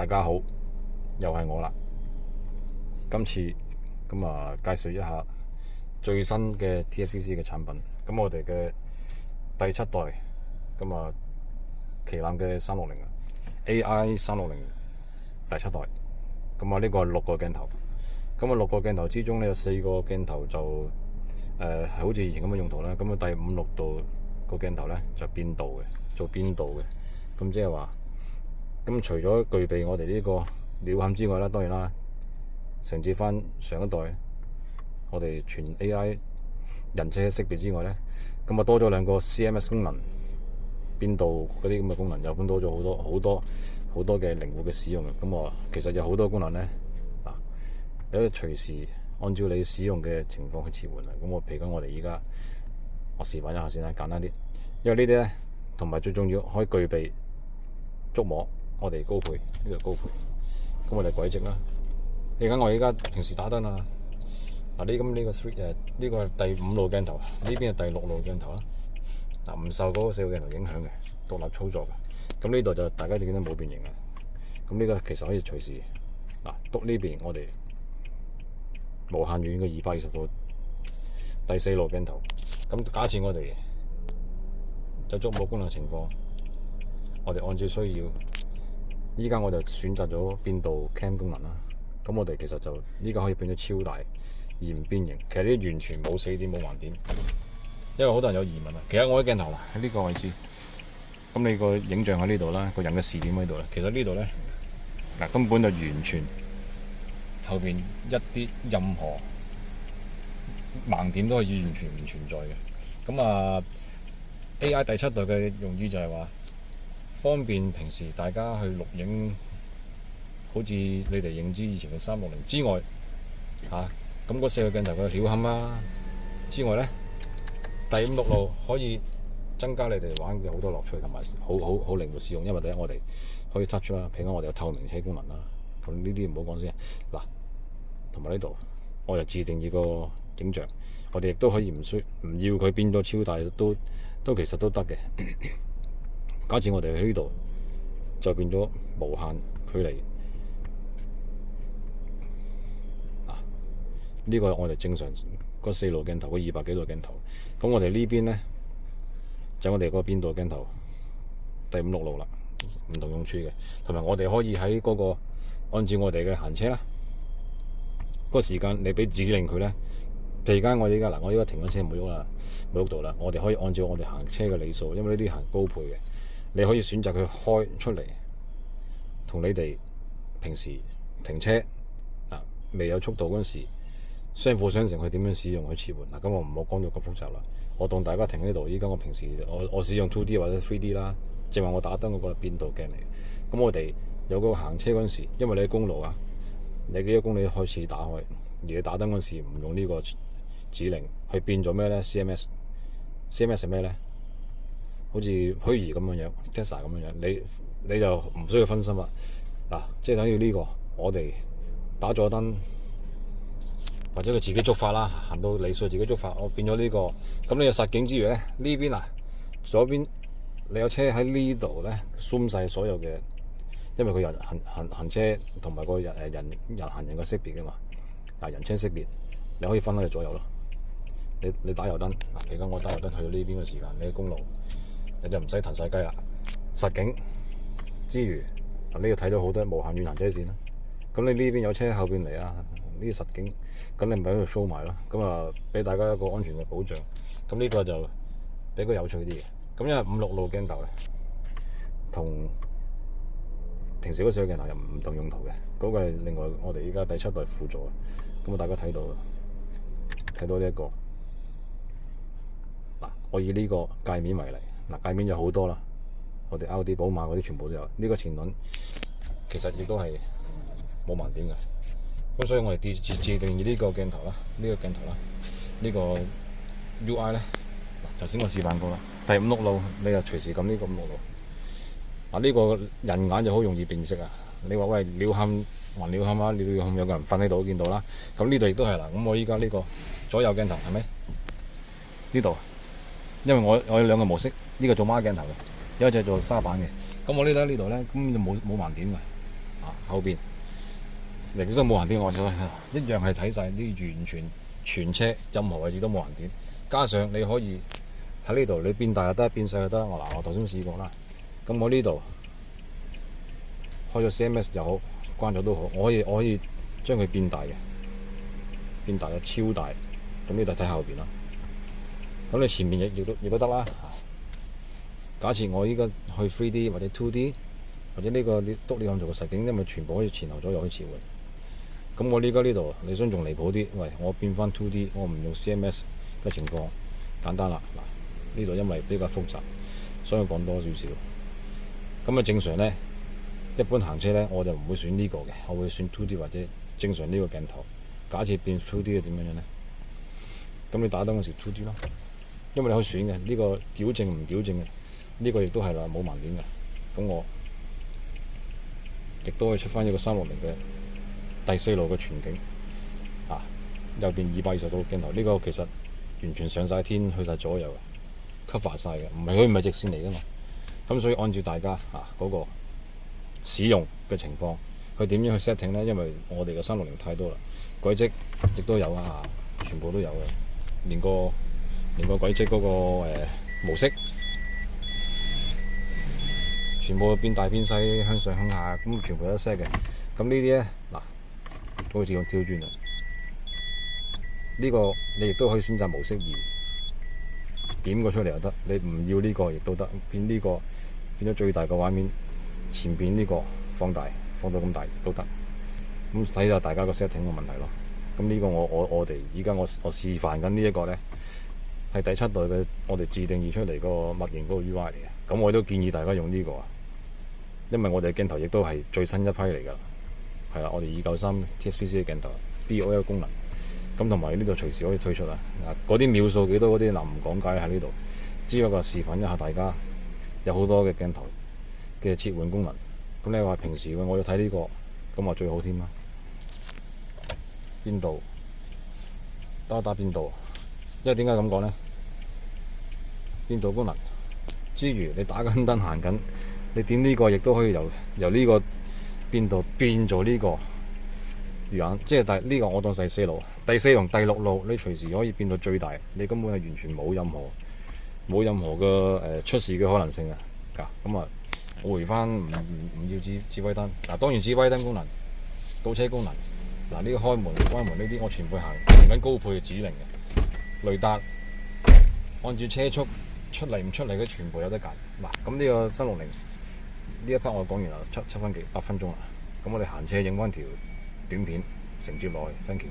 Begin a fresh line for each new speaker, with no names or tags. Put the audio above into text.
大家好，又係我啦。今次介紹一下最新嘅 TFCC 嘅產品。咁我哋嘅第七代旗艦嘅360 AI 360第七代。呢個係6個鏡頭。6個鏡頭之中呢，有4個鏡頭就係好似以前咁嘅用途啦。第5、6度個鏡頭呢，就變道嘅，做邊度嘅。即係話，除咗具備我哋呢個鳥瞰之外啦，當然啦，承接翻上一代我哋全 AI 人車識別之外呢，多咗2個 CMS 功能，邊度嗰啲咁嘅功能又多咗好多嘅靈活嘅使用嘅。其實有好多功能呢，你可以隨時按照你使用嘅情況去切換啊。譬如講我哋依家我示範一下先啦，簡單啲，因為呢啲呢，同埋最重要可以具備觸摸我哋高配，呢個高配。我哋軌跡啦，我而家平時打燈啊，呢個呢個係第5路鏡頭，呢邊係第6路鏡頭啦。唔受嗰個4個鏡頭影響嘅，獨立操作嘅。呢度就大家見到冇變形嘅。呢個其實可以隨時篤呢邊我哋無限遠嘅220度第4路鏡頭。假設我哋有觸摸功能情況，我哋按照需要，依家我就選擇咗變道 cam 功能啦。我哋其實就依家可以變咗超大而唔變形。其實呢完全冇死點冇橫點，因為好多人有疑問啊。其實我啲鏡頭啦喺呢個位置，你個影像喺呢度啦，個人嘅視點喺度啦。其實呢度咧根本就完全後邊一啲任何盲點都可以完全唔存在嘅。AI 第七代嘅用意就係話，方便平時大家去錄影，好似你哋認知以前嘅360之外，嗰4個鏡頭嘅鳥瞰啦之外呢，第5、6路可以增加你哋玩嘅好多樂趣，同埋好靈活使用。因為第一我哋可以 touch 啦，譬如講我哋有透明車功能啦，呢啲唔好講先。同埋呢度我就自定義個影像，我哋亦都可以唔要佢變咗超大，都其實都得嘅。假設我哋喺呢度就變咗無限距離，呢個係我哋正常嗰4路鏡頭，嗰200幾度鏡頭。我哋呢邊呢，就我哋個變道鏡頭第5、6路啦，唔同用處嘅。同埋我哋可以喺嗰個按照我哋嘅行車啦，嗰個時間你俾指令佢呢。譬如我依家停緊車冇喐到啦，我哋可以按照我哋行車嘅里數，因為呢啲行高配嘅，你可以選擇佢開出嚟，同你哋平時停車未有速度嗰陣時相輔相成，去點樣使用去切換。我唔好講到咁複雜啦。我當大家停喺呢度，依家我平時我使用 2D 或者 3D 啦，正話我打燈嗰個變道鏡嚟。我哋有個行車嗰陣時，因為你喺公路啊，你幾多公里開始打開，而你打燈嗰陣時唔用呢個指令，去變咗咩呢？ CMS 係咩呢？好似虛擬咁樣 Tesla 咁樣，你就唔需要分心啦。即係等於呢個，我哋打咗燈，或者佢自己觸發啦，行到里數自己觸發，我變咗呢個。咁你有實景之餘呢，呢邊左邊你有車喺呢度呢 zoom 晒所有嘅，因為佢有行車同埋個人行人嘅識別噶嘛。人車識別你可以分開左右咯。你打油燈，譬如我打油燈去到呢邊嘅時間，你喺公路你就唔使騰晒雞啦。實景之餘，呢度睇到好多無限遠行車線啦。你呢邊有車後邊嚟啊，呢啲實景，咁你咪喺度 show 埋咯。俾大家一個安全嘅保障。呢個就比較有趣啲嘅。因為5、6路鏡頭咧，同平時嗰4個鏡頭又唔同用途嘅。嗰個係另外我哋依家第7代輔助。大家睇到呢一個。我以呢個界面為例，界面有好多啦，我哋奧迪、寶馬嗰啲全部都有。呢個前輪其實亦都係冇盲點嘅。所以我哋自定義呢個鏡頭啦，呢個 UI 咧，頭先我示範過啦。第5、6路你就隨時撳呢個5、6路。呢個人眼就好容易辨識啊。你話喂，鳥瞰還鳥瞰啊，鳥瞰有個人瞓喺度見到啦。呢度亦都係啦。我依家呢個左右鏡頭係咪呢度？因為我有2個模式，呢個做孖鏡頭嘅，有一隻做沙板嘅。我呢度咧，咁就冇盲點嘅。後邊亦都冇行點，我一樣係睇晒啲完全全車任何位置都冇行點。加上你可以喺呢度你變大又得，變細又得。我頭先試過啦，咁我呢度開咗 CMS 又好，關咗都好，我可以將佢變大嘅，變大嘅超大。咁呢度睇後邊啦。咁你前面亦都得啦。假設我依家去 3D 或者 2D 或者呢個你督你咁做嘅實景，因為全部可以前後左右可以切換。咁我依家呢度你想仲離譜啲，喂，我變翻 2D， 我唔用 CMS 嘅情況，簡單啦。嗱，呢度因為比較複雜，所以講多少少。咁啊正常呢，一般行車呢，我就唔會選呢個嘅，我會選 2D 或者正常呢個鏡頭。假設變 2D 係點樣呢？咁你打燈嗰時 2D 咯，因為你可以選嘅，呢個矯正唔矯正嘅，呢個亦都係啦，冇盲點嘅。咁我亦都可以出翻一個360嘅第四路嘅全景，右邊220度鏡頭，呢個其實完全上晒天，去晒左右，cover 晒嘅，佢唔係直線嚟噶嘛。咁所以按照大家嗰個使用嘅情況，去點樣去 setting 呢？因為我哋嘅360太多啦，軌跡亦都有啊，全部都有嘅。連個軌跡嗰個模式，全部變大變細，向上向下，咁全部都 set 嘅。咁呢啲咧，好似用跳轉啊，呢個你亦都可以選擇模式2，點個出嚟又得。你唔要呢個亦都得，變呢個變咗最大嘅畫面，前邊呢個放大放到咁大都得。咁睇下大家個 setting 嘅問題咯。咁呢個我哋而家我示範緊呢一個呢，係第7代嘅我哋自定義出嚟個默認嗰個 UI 嚟嘅。咁我都建議大家用呢個啊，因為我哋嘅鏡頭亦都係最新一批嚟㗎，係啦，我哋293 TFCC 嘅鏡頭 DOL 功能，咁同埋呢度隨時可以推出啊。嗰啲秒數幾多嗰啲唔講解喺呢度，只不過示範一下大家有好多嘅鏡頭嘅切換功能。咁你話平時我要睇呢個，咁話最好添啦。邊度打邊度，因為點解咁講呢？邊度功能之餘，你打緊燈行緊，你點呢個亦都可以由呢個邊度變做呢個樣，即係呢個我當第4路、第4同第6路，你隨時可以變到最大，你根本係完全冇任何嘅出事嘅可能性啊！咁啊，我回翻唔要指揮燈，當然指揮燈功能、倒車功能。呢個開門、關門呢啲，我全部行緊高配嘅指令嘅。雷達按住車速出嚟唔出嚟嘅，全部有得揀。咁呢個360呢一 part 我講完啦，8分鐘啦。咁我哋行車影翻條短片承接落去 ，thank you。